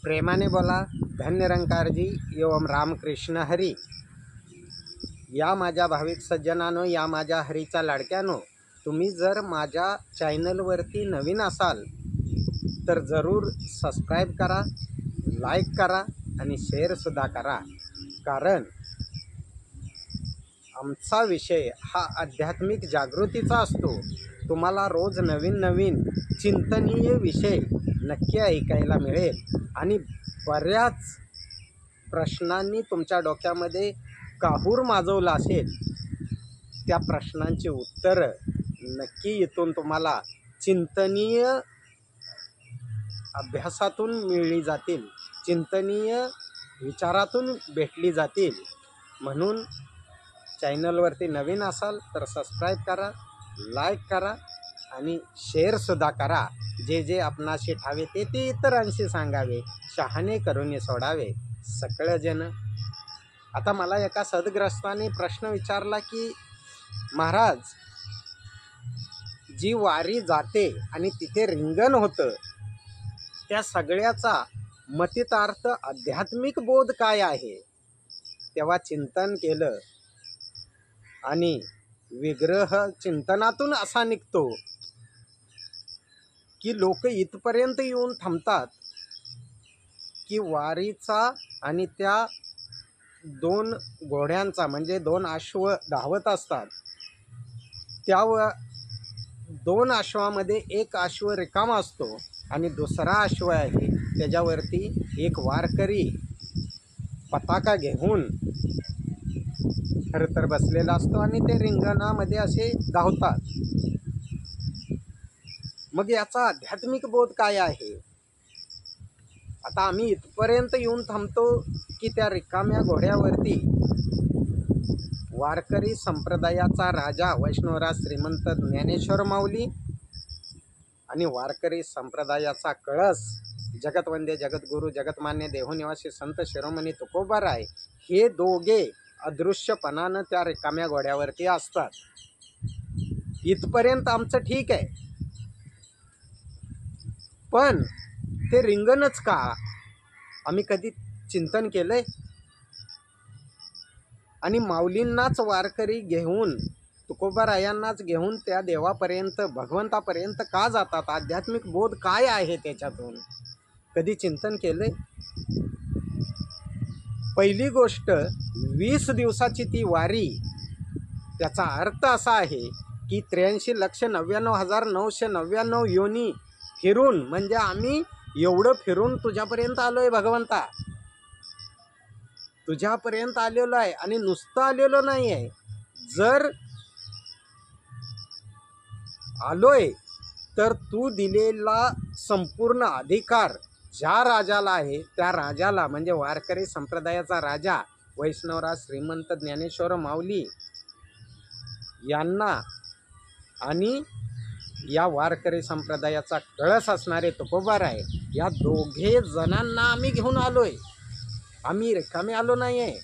प्रेमाने बोला, धन्यरंकारजी एवं रामकृष्ण हरी. या माझ्या भाविक सज्जनानो, या माझ्या हरीचा लाडक्यानो, तुम्ही जर माझ्या चॅनलवरती नवीन असाल तर जरूर सबस्क्राईब करा, लाईक करा आणि शेअरसुद्धा करा. कारण आमचा विषय हा आध्यात्मिक जागृतीचा असतो. तुम्हाला रोज नवीन नवीन चिंतनीय विषय नक्की ऐकायला मिळेल आणि बऱ्याच प्रश्नांनी तुमच्या डोक्यामध्ये काहूर माजवला असेल, त्या प्रश्नांची उत्तरं नक्की इथून तुम्हाला चिंतनीय अभ्यासातून मिळली जातील, चिंतनीय विचारातून भेटली जातील. म्हणून चॅनलवरती नवीन असाल तर सबस्क्राईब करा, लाईक करा आणि शेअरसुद्धा करा. जे जे आपणाशी ठावे ते ते इतरांशी सांगावे, शहाणे करून सोडावे सकळजन. आता मला एका सद्ग्रस्ताने प्रश्न विचारला की महाराज, जी वारी जाते आणि तिथे रिंगण होतं, त्या सगळ्याचा मतितार्थ आध्यात्मिक बोध काय आहे? तेव्हा चिंतन केलं आणि विग्रह चिंतनातून असा निघतो की लोक इथपर्यंत येऊन थांबतात की वारीचा आणि त्या दोन घोड्यांचा, म्हणजे दोन अश्व धावत असतात, त्या दोन अश्वामध्ये एक अश्व रिकामा असतो आणि दुसरा अश्व आहे त्याच्यावरती एक वारकरी पताका घेऊन खरं तर बसलेला असतो आणि ते रिंगणामध्ये असे धावतात. मग याचा आध्यात्मिक बोध काय आहे? आता आम्ही इथपर्यंत येऊन थांबतो की त्या रिकाम्या घोड्यावरती वारकरी संप्रदायाचा राजा वैष्णवराज श्रीमंत ज्ञानेश्वर माऊली आणि वारकरी संप्रदायाचा कळस जगतवंदे जगद्गुरू जगतमान्य देहनिवासी संत शिरोमणी तुकोबाराय, हे दोघे अदृश्यपणानं त्या रिकाम्या घोड्यावरती असतात. इथपर्यंत आमचं ठीक आहे, पण ते रिंगणच का? आम्ही कधी चिंतन केलंय? आणि माऊलींनाच वारकरी घेऊन, तुकोबारायांनाच घेऊन त्या देवापर्यंत, भगवंतापर्यंत का जातात? आध्यात्मिक बोध काय आहे त्याच्यातून? कधी चिंतन केलंय? पहिली गोष्ट, 20 दिवसाची ती वारी, त्याचा अर्थ असा आहे की 83,99,999 योनी फिरून, म्हणजे आम्ही एवढं फिरून तुझ्यापर्यंत आलोय भगवंता, तुझ्यापर्यंत आलेलो आहे. आणि नुसतं आलेलो नाही आहे, जर आलोय तर तू दिलेला संपूर्ण अधिकार ज्या राजाला आहे, त्या राजाला, म्हणजे वारकरी संप्रदायाचा राजा वैष्णवराज श्रीमंत ज्ञानेश्वर माऊली यांना आणि या वारकरी संप्रदायाचा कळस असणारे तुकोबाराय, या दोघे जणांना आम्ही घेऊन आलोय. आम्ही रिकामे आलो नाही आहे.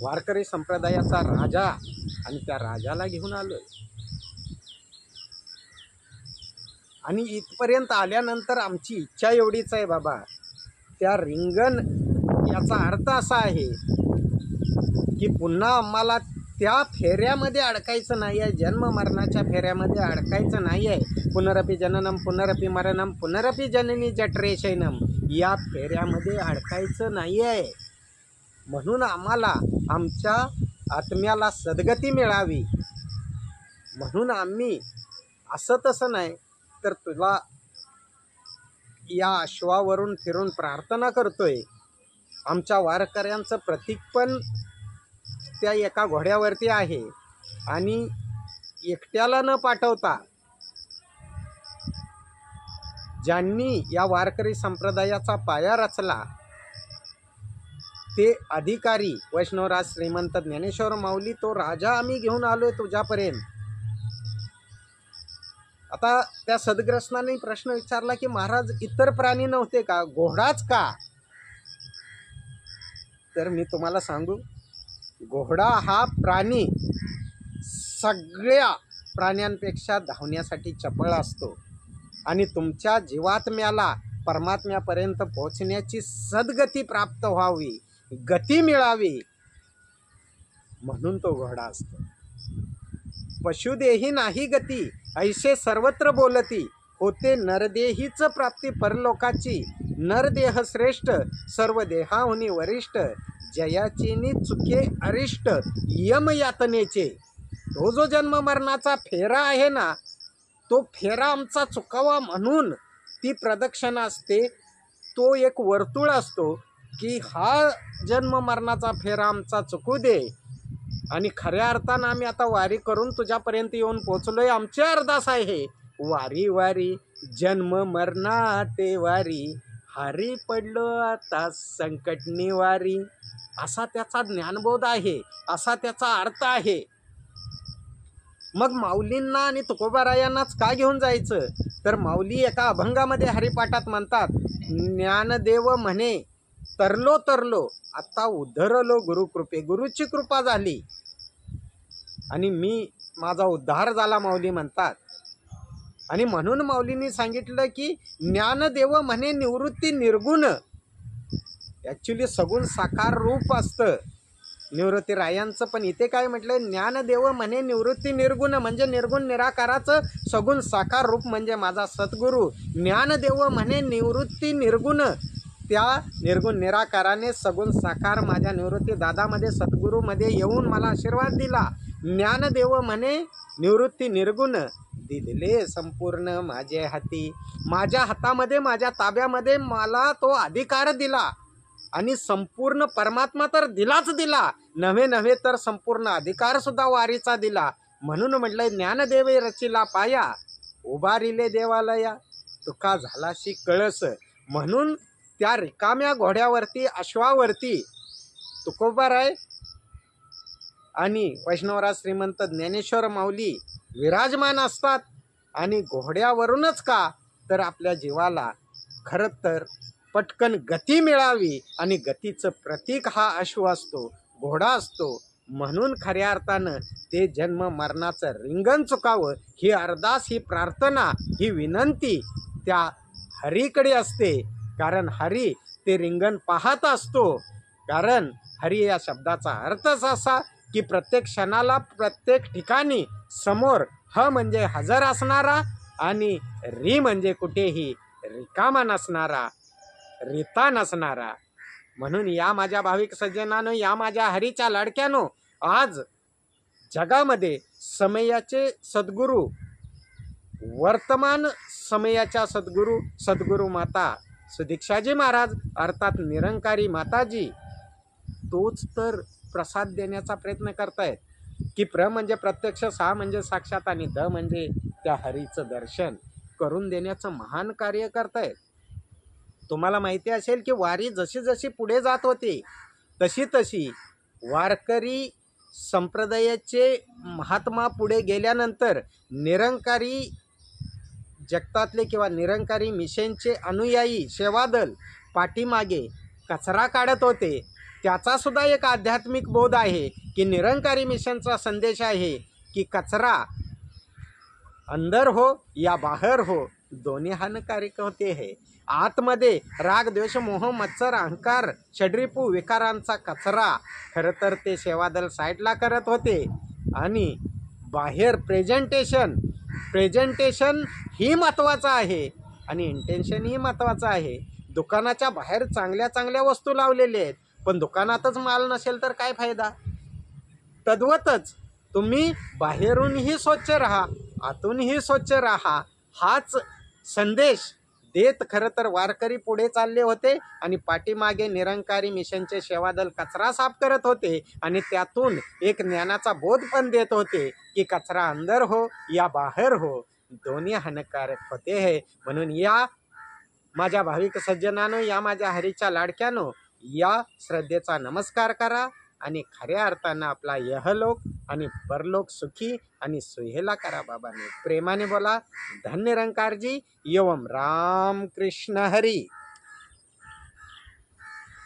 वारकरी संप्रदायाचा राजा आणि त्या राजाला घेऊन आलोय. आणि इथपर्यंत आल्यानंतर आमची इच्छा एवढीच आहे बाबा, त्या रिंगण, याचा अर्थ असा आहे की पुन्हा आम्हाला त्या फेऱ्यामध्ये अडकायचं नाही आहे, जन्म मरणाच्या फेऱ्यामध्ये अडकायचं नाही आहे. पुनरपि जननम पुनरपि मरणम पुनरपि जननी जठरे शयनम, या फेऱ्यामध्ये अडकायचं नाही आहे. म्हणून आम्हाला आमच्या आत्म्याला सद्गती मिळावी म्हणून आम्ही असं तसं नाही तर तुला या अश्वावरून फिरून प्रार्थना करतोय. आमच्या वारकऱ्यांचं प्रतीक पण त्या एका घोड्यावरती आहे आणि एकट्याला न पाठवता ज्यांनी या वारकरी संप्रदायाचा पाया रचला ते अधिकारी वैष्णवराज श्रीमंत ज्ञानेश्वर माऊली, तो राजा आम्ही घेऊन आलोय तुझ्यापर्यंत. आता त्या सद्ग्रस्तांनी प्रश्न विचारला की महाराज, इतर प्राणी नव्हते का, घोडाच का? तर मी तुम्हाला सांगू, घोडा हा प्राणी सगळ्या प्राण्यांपेक्षा धावण्यासाठी चपळ असतो आणि तुमच्या जीवात्म्याला परमात्म्यापर्यंत पोहोचण्याची सद्गती प्राप्त व्हावी, गती मिळावी, म्हणून तो घोडा असतो. पशुदेही नाही गती ऐसे सर्वत्र बोलती, होते नरदेहीच प्राप्ती परलोकाची. नरदेह श्रेष्ठ सर्व देहाहुनी वरिष्ठ, जयाचेनी चुके अरिष्ट यम यातनेचे. तो जो जन्म मरणाचा फेरा आहे ना, तो फेरा आमचा चुकावा म्हणून ती प्रदक्षिणा असते. तो एक वर्तुळ असतो की हा जन्म मरणाचा फेरा आमचा चुकू दे, आणि खऱ्या अर्थानं आम्ही आता वारी करून तुझ्यापर्यंत येऊन पोचलोय. आमची अरदास आहे, वारी वारी जन्म मरणा ते वारी, हारी पडलो आता संकट निवारी. असा त्याचा ज्ञानबोध आहे, असा त्याचा अर्थ आहे. मग माऊलींना आणि तुकोबारायांनाच का घेऊन जायचं? तर माऊली एका अभंगामध्ये हरिपाठात म्हणतात, ज्ञानदेव म्हणे तरलो तरलो, आता उद्धरलो गुरुकृपे. गुरुची कृपा झाली आणि माझा उद्धार झाला, माऊली म्हणतात. आणि म्हणून माऊलींनी सांगितलं की ज्ञानदेव म्हणे निवृत्ती निर्गुण. ॲक्च्युली सगुण साकार रूप असतं निवृत्ती रायांचं, पण इथे काय म्हटलं, ज्ञानदेव म्हणे निवृत्ती निर्गुण, म्हणजे निर्गुण निराकाराचं सगुण साकार रूप म्हणजे माझा सद्गुरू. ज्ञानदेव म्हणे निवृत्ती निर्गुण, त्या निर्गुण निराकाराने सगुण साकार माझ्या निवृत्ती दादामध्ये सद्गुरूमध्ये येऊन मला आशीर्वाद दिला. ज्ञानदेव म्हणे निवृत्ती निर्गुण, दिले संपूर्ण माझे हाती. माझ्या हातामध्ये, माझ्या ताब्यामध्ये मला तो अधिकार दिला, आणि संपूर्ण परमात्मा तर दिलाच दिला, नव्हे तर संपूर्ण अधिकार सुद्धा वारीचा दिला. म्हणून म्हटलं, ज्ञानदेवे रचिला पाया, उभारिले देवालया, तुका झालाशी कळस. म्हणून त्या रिकाम्या घोड्यावरती, अश्वावरती तुकोबाराय आणि वैष्णवराज श्रीमंत ज्ञानेश्वर माऊली विराजमान असतात. आणि घोड्यावरूनच का, तर आपल्या जीवाला खरं तर पटकन गती मिळावी, आणि गतीचं प्रतीक हा अश्व असतो, घोडा असतो. म्हणून खऱ्या अर्थानं ते जन्म मरणाचं रिंगण चुकावं, ही अरदास, ही प्रार्थना, ही विनंती त्या हरीकडे असते. कारण हरी ते रिंगण पाहत असतो. कारण हरी या शब्दाचा अर्थच असा की प्रत्येक क्षणाला, प्रत्येक ठिकाणी समोर ह म्हणजे हजर असणारा, आणि री म्हणजे कुठेही रिकामा नसणारा, रिता नसणारा. म्हणून या माझ्या भाविक सज्जनानो, या माझ्या हरीच्या लाडक्यानो, आज जगामध्ये समयाचे सद्गुरू, वर्तमान समयाच्या सद्गुरू माता सुदीक्षाजी महाराज अर्थात निरंकारी माताजी, तोच तर प्रसाद देण्याचा प्रयत्न करतायत की प्र म्हणजे प्रत्यक्ष, सा म्हणजे साक्षात, आणि द म्हणजे त्या हरीचं दर्शन करून देण्याचं महान कार्य करतायत. तुम्हाला माहिती असेल की वारी जशी जशी पुढे जात होती, तशी तशी वारकरी संप्रदायाचे महात्मा पुढे गेल्यानंतर निरंकारी जगतातले किंवा निरंकारी मिशनचे अनुयायी सेवादल पाठीमागे कचरा काढत होते. त्याचा सुद्धा एक आध्यात्मिक बोध आहे की निरंकारी मिशनचा संदेश आहे की कचरा अंदर हो या बाहेर हो, दोन्ही हानिकारक होते है. आतमध्ये राग, द्वेष, मोह, मत्सर, अहंकार, षड्रिपू विकारांचा कचरा खरं तर ते सेवादल साईडला करत होते. आणि बाहेर प्रेझेंटेशन ही महत्त्वाचं आहे, आणि इंटेन्शन ही महत्त्वाचं आहे. दुकानाच्या बाहेर चांगल्या चांगल्या वस्तू लावलेल्या आहेत, पण दुकानातच माल नसेल तर काय फायदा. तद्वतच तुम्ही बाहेरूनही स्वच्छ राहा, आतूनही स्वच्छ राहा, हाच संदेश देत खरं तर वारकरी पुढे चालले होते. आणि पाठीमागे निरंकारी मिशनचे सेवादल कचरा साफ करत होते, आणि त्यातून एक ज्ञानाचा बोध पण देत होते की कचरा अंदर हो या बाहेर हो, दोन्ही हानिकारक होते है. म्हणून या माझ्या भाविक सज्जनानो, या माझ्या हरीच्या लाडक्यानो, या श्रद्धेचा नमस्कार करा, आणि खऱ्या अर्थानं आपला यहलोक आणि परलोक सुखी आणि सुहेला करा. बाबांनी प्रेमाने बोला, धन्य निरंकारजी. एवम राम कृष्ण हरी.